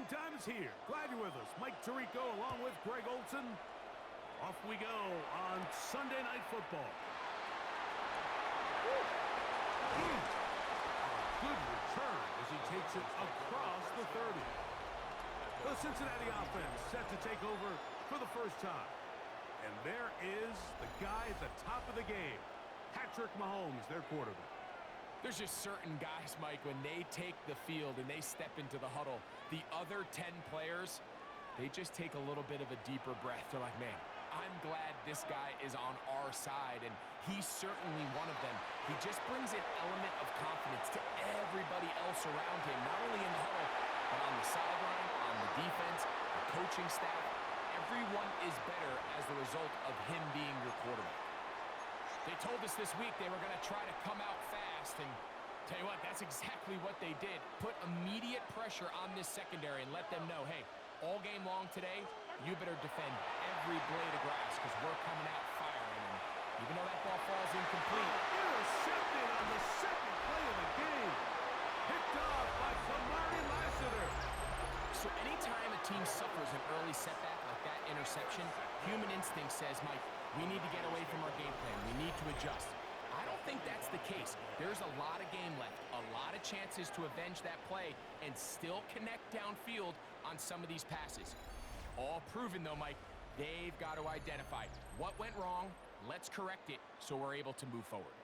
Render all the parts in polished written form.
Game time is here. Glad you're with us. Mike Tirico along with Greg Olson. Off we go on Sunday Night Football. A good return as he takes it across the 30. The Cincinnati offense set to take over for the first time. And there is the guy at the top of the game, Patrick Mahomes, their quarterback. There's just certain guys, Mike, when they take the field and they step into the huddle, the other 10 players, they just take a little bit of a deeper breath. They're like, man, I'm glad this guy is on our side, and he's certainly one of them. He just brings an element of confidence to everybody else around him, not only in the huddle, but on the sideline, on the defense, the coaching staff. Everyone is better as the result of him being your quarterback. They told us this week they were going to try to come out fast, and tell you what, that's exactly what they did. Put immediate pressure on this secondary and let them know, hey, all game long today, you better defend every blade of grass because we're coming out firing. And even though that ball falls incomplete. Intercepted on the second play of the game. Picked off by Kamari Lassiter. So anytime a team suffers an early setback like that interception, human instinct says, Mike, we need to get away from our game plan. We need to adjust. I don't think that's the case. There's a lot of game left, a lot of chances to avenge that play and still connect downfield on some of these passes. All proven, though, Mike, they've got to identify what went wrong, let's correct it so we're able to move forward.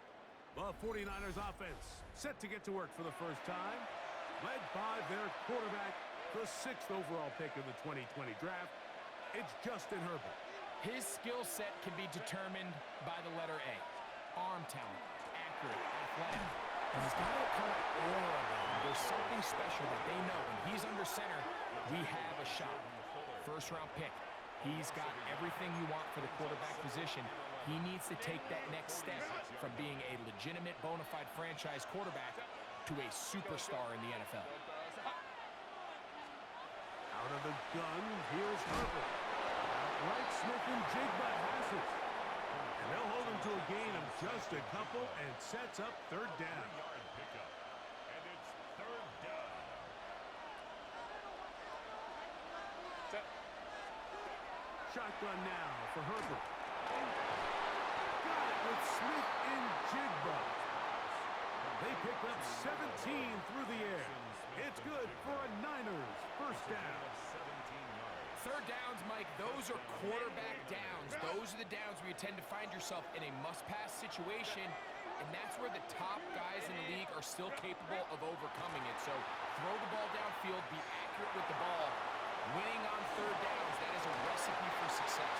The 49ers offense set to get to work for the first time, led by their quarterback, the 6th overall pick of the 2020 draft. It's Justin Herbert. His skill set can be determined by the letter A. Arm talent, accurate, athletic. And he's got that kind of aura about him. There's something special that they know when he's under center, we have a shot. First-round pick. He's got everything you want for the quarterback position. He needs to take that next step from being a legitimate, bona fide franchise quarterback to a superstar in the NFL. Out of the gun, here's Herbert. Right, Smith and Jigba has it. And they'll hold him to a gain of just a couple and sets up third down. And it's third down. Shotgun now for Herbert. Got it with Smith and Jigba. They pick up 17 through the air. It's good for a Niners first down. Third downs, Mike, those are quarterback downs. Those are the downs where you tend to find yourself in a must-pass situation, and that's where the top guys in the league are still capable of overcoming it. So throw the ball downfield, be accurate with the ball. Winning on third downs, that is a recipe for success.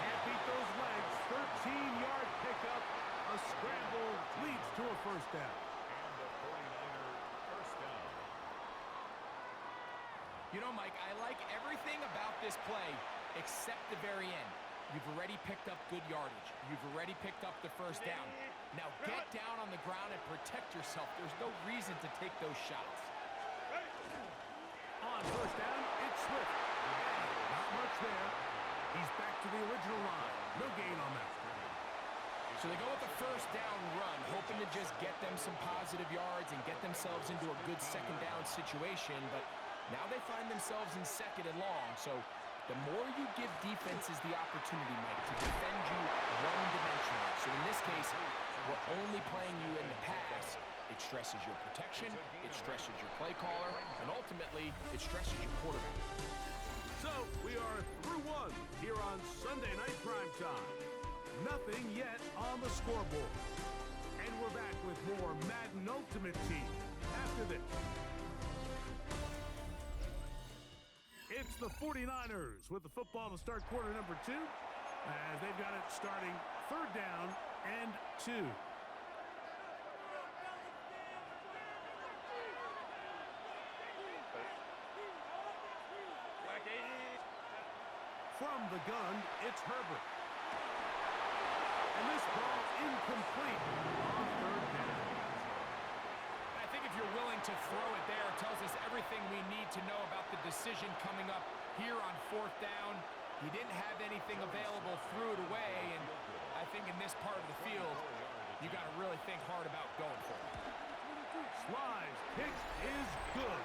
Can't beat those legs. 13-yard pickup. A scramble leads to a first down. And the 49er first down. You know, Mike, I like everything about this play except the very end. You've already picked up good yardage. You've already picked up the first down. Now get down on the ground and protect yourself. There's no reason to take those shots. On first down, it's Swift. Not much there. He's back to the original line. No gain on that. So they go with the first down run, hoping to just get them some positive yards and get themselves into a good second down situation, but now they find themselves in second and long. So the more you give defenses the opportunity, Mike, to defend you one-dimensionally. So in this case, we're only playing you in the pass. It stresses your protection, it stresses your play caller, and ultimately, it stresses your quarterback. So we are through one here on Sunday Night Primetime. Nothing yet on the scoreboard. And we're back with more Madden Ultimate Team after this. It's the 49ers with the football to start quarter number 2, as they've got it starting third down and 2. From the gun, it's Herbert. And this ball incomplete on third down. I think if you're willing to throw it there, it tells us everything we need to know about the decision coming up here on fourth down. He didn't have anything available, threw it away, and I think in this part of the field, you got to really think hard about going for it. Slide's pitch is good.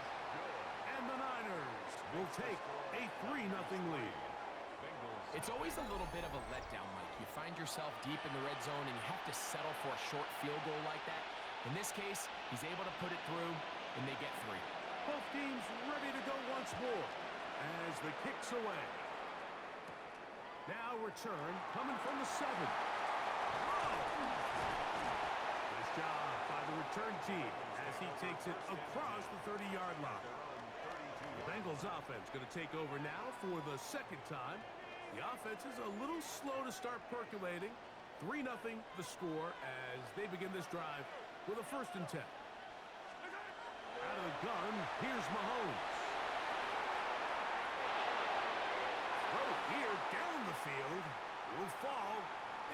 And the Niners will take a 3-0 lead. It's always a little bit of a letdown, Mike. You find yourself deep in the red zone and you have to settle for a short field goal like that. In this case, he's able to put it through, and they get 3. Both teams ready to go once more as the kick's away. Now return coming from the 7. Nice job by the return team as he takes it across the 30-yard line. The Bengals offense going to take over now for the second time. The offense is a little slow to start percolating. 3-0 the score as they begin this drive with a 1st and 10. Out of the gun, here's Mahomes. Throw here down the field. Will fall.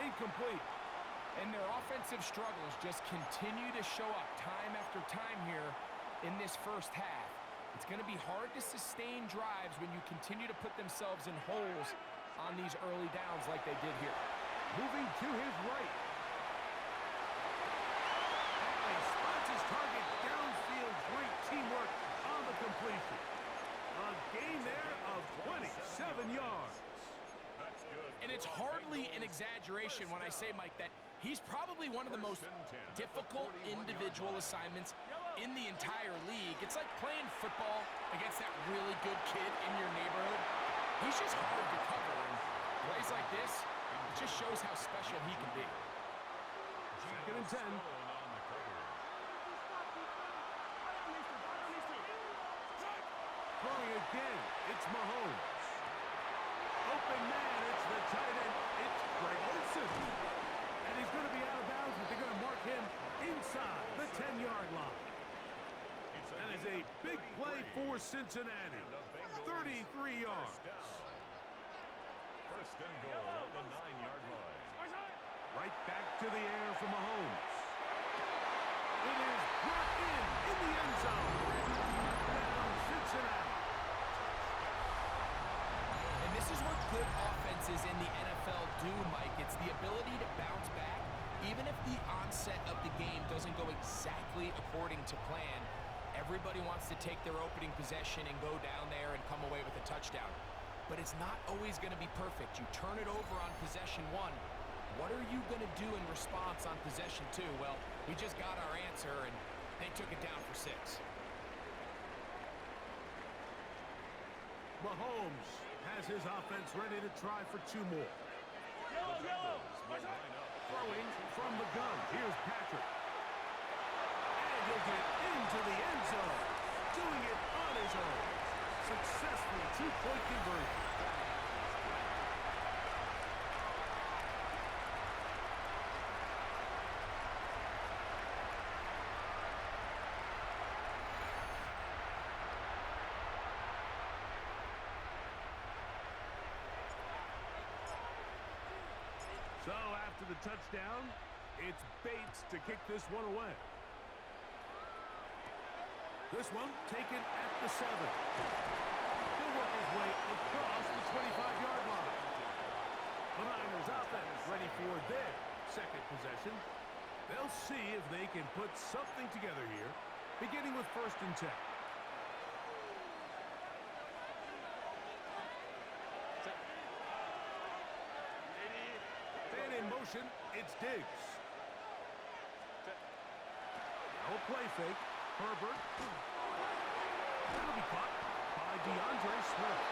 Incomplete. And their offensive struggles just continue to show up time after time here in this first half. It's going to be hard to sustain drives when you continue to put themselves in holes on these early downs like they did here. Moving to his right. And he spots his target downfield. Great teamwork on the completion. A gain there of 27 yards. And it's hardly an exaggeration when I say, Mike, that he's probably one of the most difficult individual assignments in the entire league. It's like playing football against that really good kid in your neighborhood. He's just hard to cover. And plays like this, it just shows how special he can be. 2nd and 10. Throwing again, it's Mahomes. Open man, it's the tight end. It's Greg Olsen. And he's going to be out of bounds, but they're going to mark him inside the 10-yard line. That is a big play for Cincinnati. 33 yards. 1st and goal at the 9-yard line. Right back to the air for Mahomes. It is brought in the end zone. Touchdown, Cincinnati. And this is what good offenses in the NFL do, Mike. It's the ability to bounce back, even if the onset of the game doesn't go exactly according to plan. Everybody wants to take their opening possession and go down there and come away with a touchdown. But it's not always going to be perfect. You turn it over on possession 1. What are you going to do in response on possession 2? Well, we just got our answer, and they took it down for 6. Mahomes has his offense ready to try for 2 more. Throwing from the gun. Here's Patrick. And he'll get into the end zone. Doing it on his own. Successful 2-point conversion. So after the touchdown, it's Bates to kick this one away. This one taken at the 7. He'll work his way across the 25-yard line. The Niners offense ready for their 2nd possession. They'll see if they can put something together here, beginning with 1st and 10. And in motion, it's Diggs. Now a play fake. Herbert. That'll be caught by DeAndre Swift.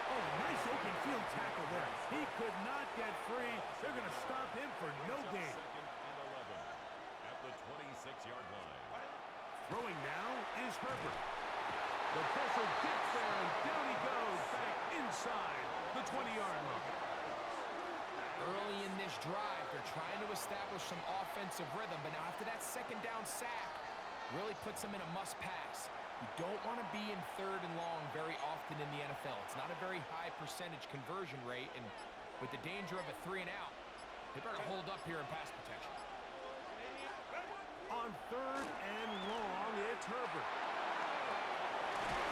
Oh, nice open field tackle there. He could not get free. They're going to stop him for no gain. 2nd and 11 at the 26-yard line. Throwing now is Herbert. The pressure gets there, and down he goes back inside the 20-yard line. Early in this drive, they're trying to establish some offensive rhythm, but now after that 2nd down sack, really puts them in a must-pass. You don't want to be in 3rd and long very often in the NFL. It's not a very high percentage conversion rate, and with the danger of a 3-and-out, they better hold up here in pass protection. On 3rd and long, it's Herbert.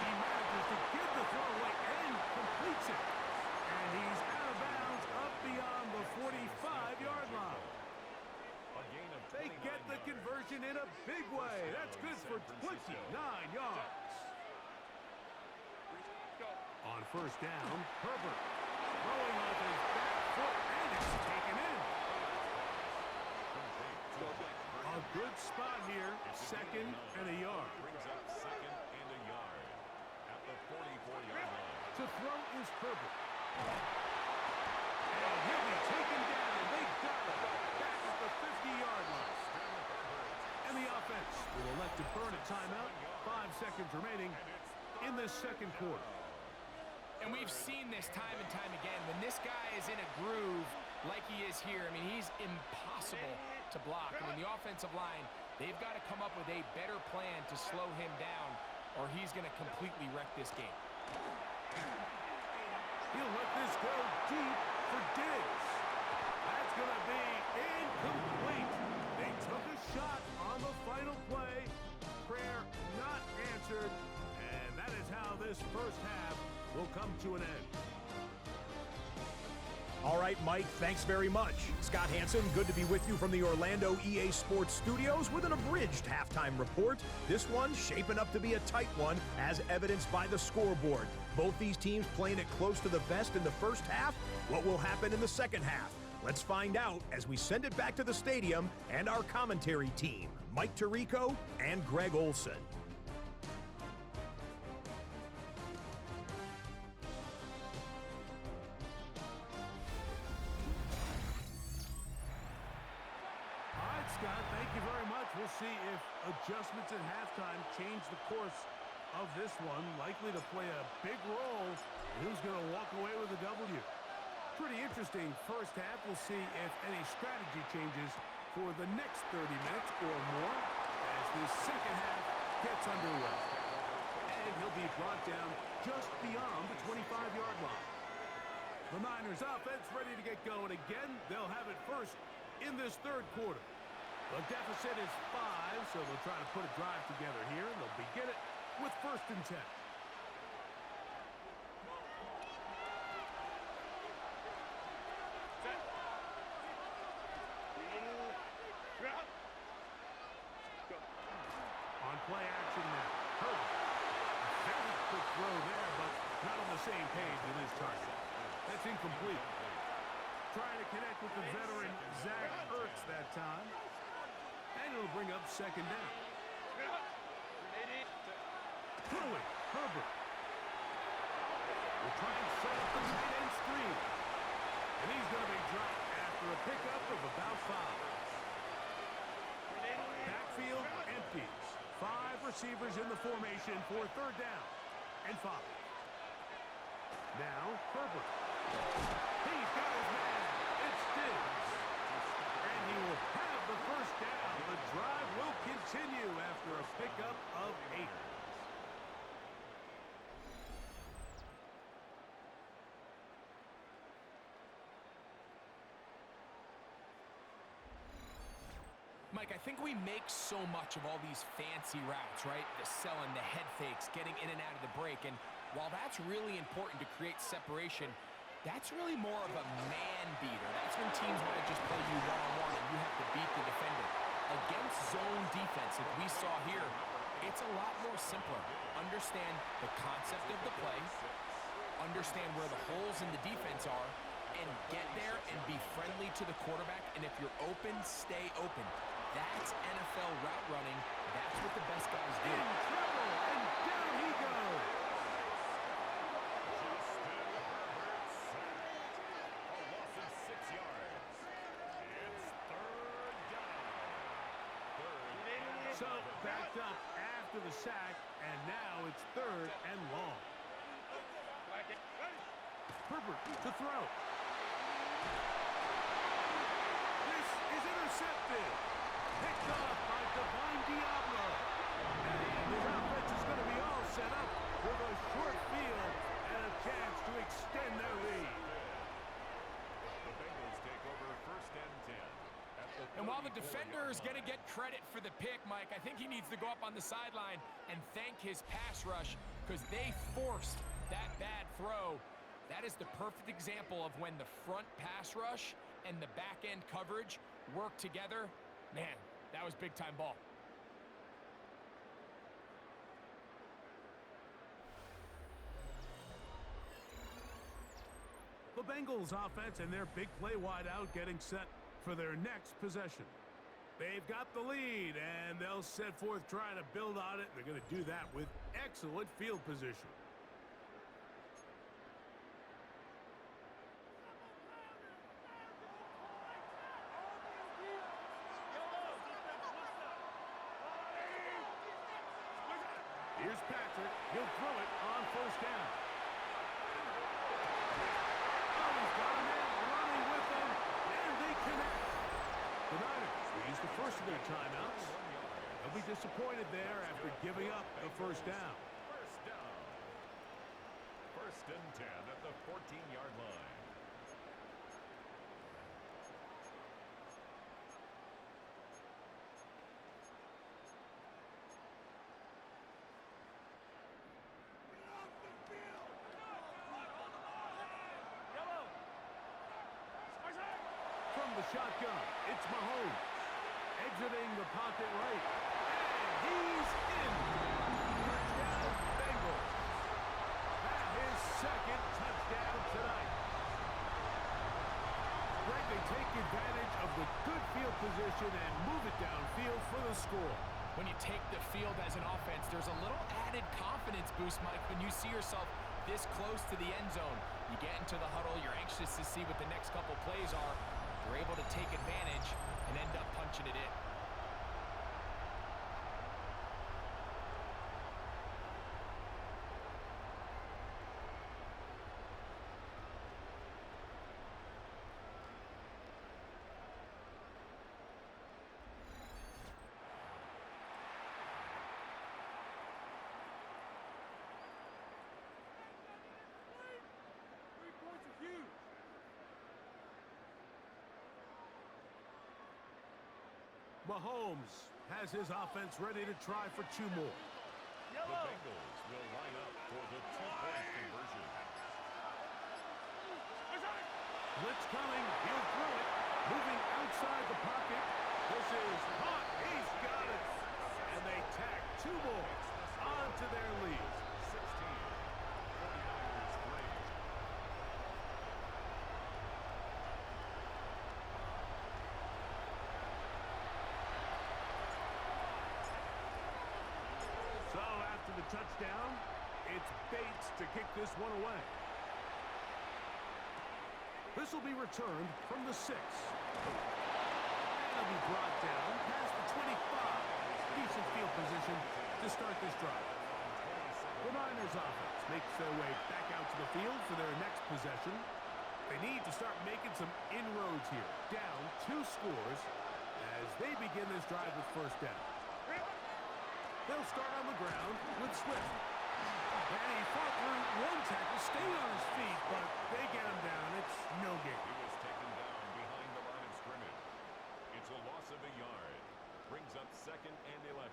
He manages to get the throw away and completes it. And he's out of bounds up beyond the 45-yard line. They get the conversion in a big way. That's good for 29 yards. on first down. Herbert throwing off his back foot, and it's taken in. A good spot here, second and a yard. Brings up second and a yard at the 44-yard line. To throw is Herbert. And he'll be taken down. They got him back at the 50-yard line. And the offense will elect to burn a timeout. 5 seconds remaining in this second quarter. And we've seen this time and time again. When this guy is in a groove like he is here, I mean, he's impossible to block. And when the offensive line, they've got to come up with a better plan to slow him down, or he's going to completely wreck this game. He'll let this go deep for Diggs. That's going to be incomplete. They took a shot on the final play. Prayer not answered. And that is how this first half will come to an end. All right, Mike, thanks very much. Scott Hansen, good to be with you from the Orlando EA Sports Studios with an abridged halftime report. This one shaping up to be a tight one, as evidenced by the scoreboard. Both these teams playing it close to the vest in the first half. What will happen in the second half? Let's find out as we send it back to the stadium and our commentary team, Mike Tirico and Greg Olson. Scott, thank you very much. We'll see if adjustments at halftime change the course of this one. Likely to play a big role. Who's going to walk away with a W? Pretty interesting first half. We'll see if any strategy changes for the next 30 minutes or more as the second half gets underway. And he'll be brought down just beyond the 25-yard line. The Niners offense ready to get going again. They'll have it first in this third quarter. The deficit is 5, so they'll try to put a drive together here, and they'll begin it with 1st and 10. On play action now. Herbert. A very quick throw there, but not on the same page with his target. That's incomplete. Trying to connect with the veteran Zach Ertz that time. And it'll bring up 2nd down. Throwing, Herbert. Will try and set up the tight end screen. And he's going to be dropped after a pickup of about 5. Backfield empties. 5 receivers in the formation for 3rd down and 5. Now, Herbert. He's got his man. It's Diggs. And he will have the 1st down. The drive will continue after a pickup of 8. Mike, I think we make so much of all these fancy routes, right? The selling, the head fakes, getting in and out of the break. And while that's really important to create separation, that's really more of a man beater. That's when teams want to just play you one-on-one and you have to beat the defender. Against zone defense, like we saw here, it's a lot more simpler. Understand the concept of the play, understand where the holes in the defense are, and get there and be friendly to the quarterback. And if you're open, stay open. That's NFL route running. That's what the best guys do. In trouble, and down he goes. A loss of 6 yards. It's 3rd down. So backed up after the sack, and now it's 3rd and long. Herbert to throw. This is intercepted. Picked off by Divine Diablo. And his offense is going to be all set up with a short field and a chance to extend their lead. The Bengals take over 1st and 10. And while the defender is going to get credit for the pick, Mike, I think he needs to go up on the sideline and thank his pass rush because they forced that bad throw. That is the perfect example of when the front pass rush and the back end coverage work together. Man, that was big-time ball. The Bengals offense and their big play wide out getting set for their next possession. They've got the lead, and they'll set forth trying to build on it. They're going to do that with excellent field position. Here's Patrick. He'll throw it on first down. Oh, he's got a man running with them, and they connect. The Niners will use the first of their timeouts. They'll be disappointed there after giving up the first down. First down. First and 10 at the 14-yard line. From the shotgun, it's Mahomes. Exiting the pocket right. And he's in. Touchdown, Bengals. That his second touchdown tonight. Greg, they take advantage of the good field position and move it downfield for the score. When you take the field as an offense, there's a little added confidence boost, Mike, when you see yourself this close to the end zone. You get into the huddle, you're anxious to see what the next couple plays are. They're able to take advantage and end up punching it in. Mahomes has his offense ready to try for two more. The Bengals will line up for the two-point conversion. Blitz coming. He'll throw it. Moving outside the pocket. This is caught. He's got it. And they tack two more onto their lead. 16. 49ers 3. So after the touchdown, it's Bates to kick this one away. This will be returned from the 6. And it'll be brought down past the 25. Decent field position to start this drive. The Niners offense makes their way back out to the field for their next possession. They need to start making some inroads here. Down 2 scores as they begin this drive with first down. They'll start on the ground with Swift. And he fought through one tackle, stayed on his feet, but they get him down. It's no gain. He was taken down behind the line of scrimmage. It's a loss of a yard. Brings up 2nd and 11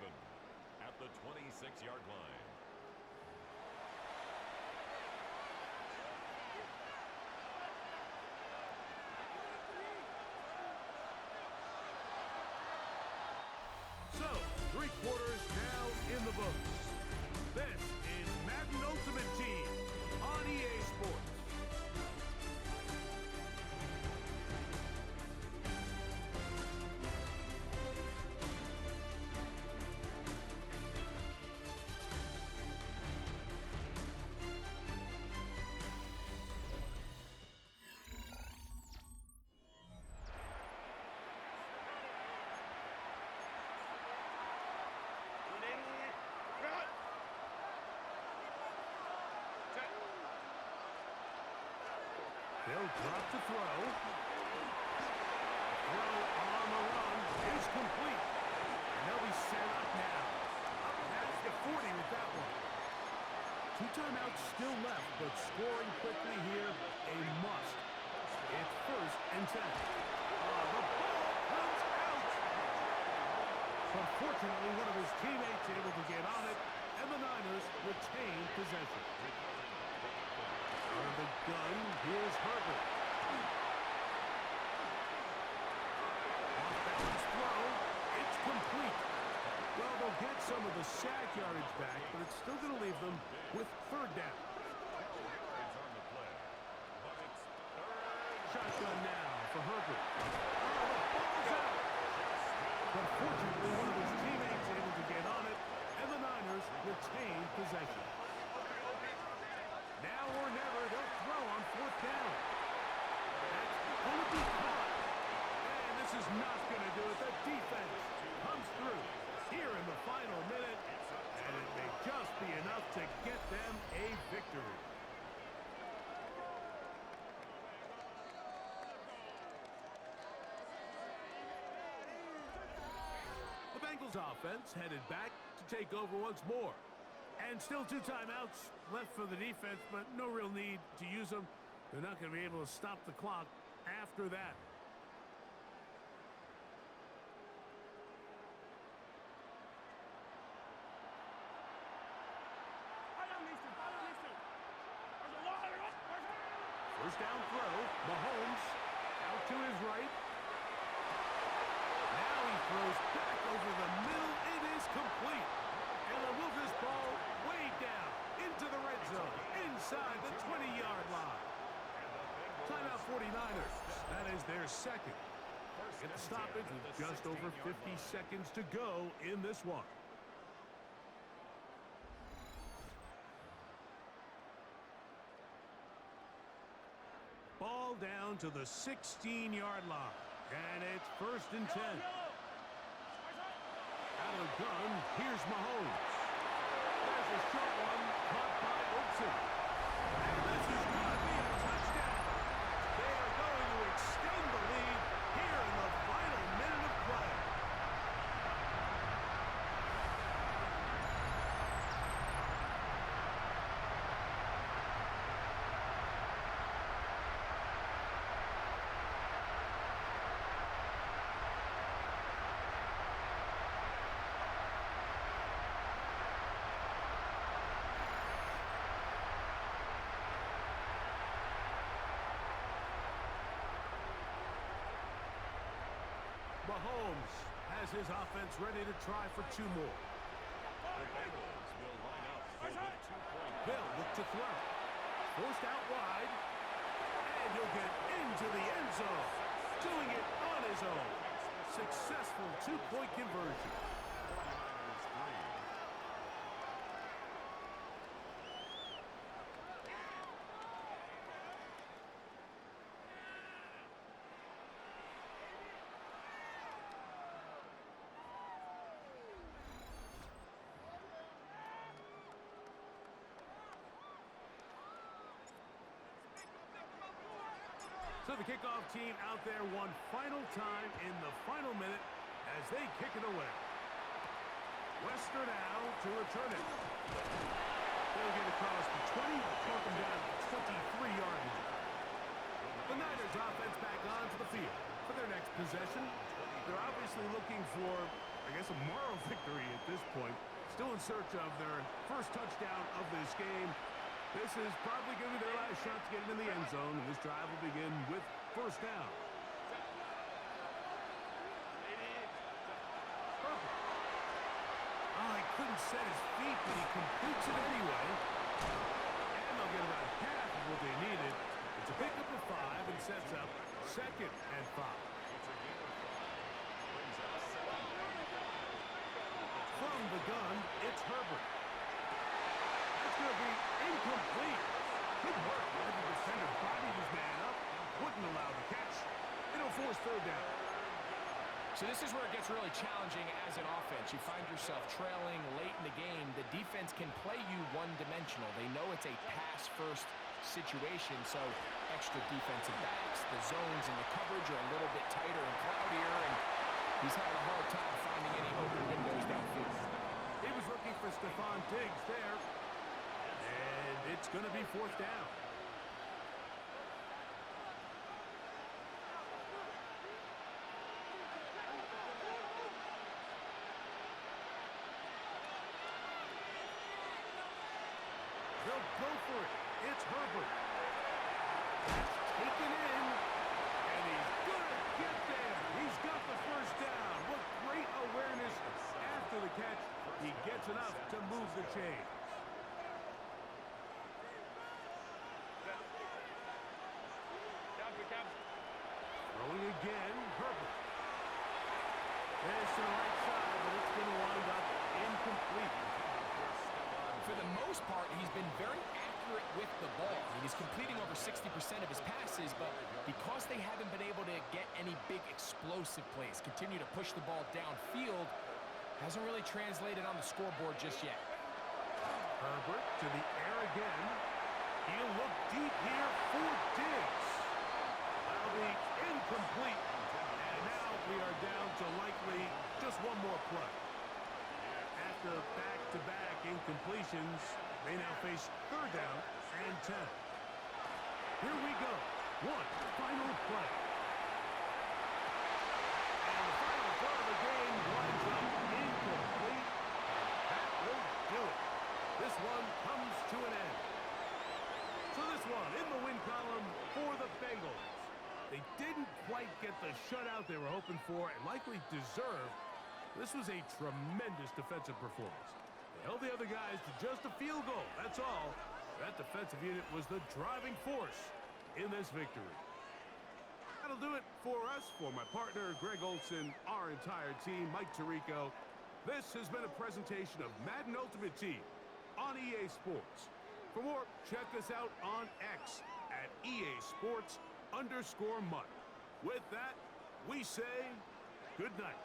at the 26-yard line. So, 3 quarters now in the books. This is Madden Ultimate Team on EA Sports. They'll drop to throw. Throw on the run is complete. And they'll be set up now. Up past the 40 with that one. 2 timeouts still left, but scoring quickly here, a must. It's 1st and 10. The ball comes out. Unfortunately, one of his teammates able to get on it, and the Niners retain possession. Out of the gun, here's Herbert. Off-balance throw. It's complete. Well, they'll get some of the sack yardage back, but it's still going to leave them with 3rd down. Yards on the play, but it's 3rd shotgun now for Herbert. Oh, the ball's out. But fortunately, one of his teammates able to get on it, and the Niners retain possession. Now or never, they'll throw on fourth down. That's going to be caught. And this is not going to do it. The defense comes through here in the final minute, and it may just be enough to get them a victory. The Bengals offense headed back to take over once more. And still 2 timeouts left for the defense, but no real need to use them. They're not going to be able to stop the clock after that. First down throw, Mahomes out to his right. Now he throws back over the middle. It is complete. And they'll move this ball way down into the red zone, inside the 20-yard line. Timeout 49ers. That is their second. Get the stoppage with just over 50 seconds to go in this one. Ball down to the 16-yard line. And it's 1st and 10. Out of the gun, here's Mahomes. There's a short one, caught by Oakson. And this is going to be a touchdown. They are going to extend the lead here in the final minute of play. Mahomes has his offense ready to try for 2 more. The Bengals will line up for the 2-point. They'll look to throw. Forced out wide. And he'll get into the end zone. Doing it on his own. Successful 2-point conversion. 49ers 3. So the kickoff team out there one final time in the final minute as they kick it away. Wester now to return it. They'll get across the 20, talk them down to the 23-yard line. The Niners offense back onto the field for their next possession. They're obviously looking for, I guess, a moral victory at this point. Still in search of their first touchdown of this game. This is probably going to be their last shot to get into the end zone, and this drive will begin with first down. Perfect. Oh, he couldn't set his feet, but he completes it anyway. And they'll get about half of what they needed. It's a pickup of 5 and sets up 2nd and 5. From the gun, it's Herbert. That's going to be incomplete. Good work. The defender bodied his man up. Wouldn't allow the catch. It'll force 3rd down. So this is where it gets really challenging as an offense. You find yourself trailing late in the game. The defense can play you one-dimensional. They know it's a pass-first situation, so extra defensive backs. The zones and the coverage are a little bit tighter and cloudier, and he's having a hard time finding any open windows downfield. He was looking for Stephon Diggs there. And it's going to be 4th down. They'll go for it. It's Herbert. That's taken in. And he's going to get there. He's got the first down. What great awareness after the catch. He gets enough to move the chain. again, Herbert. There's to the right side, but it's going to wind up incomplete. For the most part, he's been very accurate with the ball. I mean, he's completing over 60% of his passes, but because they haven't been able to get any big explosive plays, continue to push the ball downfield, hasn't really translated on the scoreboard just yet. Herbert to the air again. He'll look deep here for Diggs. That'll be incomplete. And now we are down to likely just one more play. After back-to-back incompletions, they now face third down and 10. Here we go. One final play. And the final play of the game winds up incomplete. That will do it. This one comes to an end. So this one in the win column for the Bengals. They didn't quite get the shutout they were hoping for and likely deserved. This was a tremendous defensive performance. They held the other guys to just a field goal, that's all. That defensive unit was the driving force in this victory. That'll do it for us, for my partner, Greg Olson, our entire team, Mike Tirico. This has been a presentation of Madden Ultimate Team on EA Sports. For more, check us out on X at EA Sports_Mike. With that, we say good night.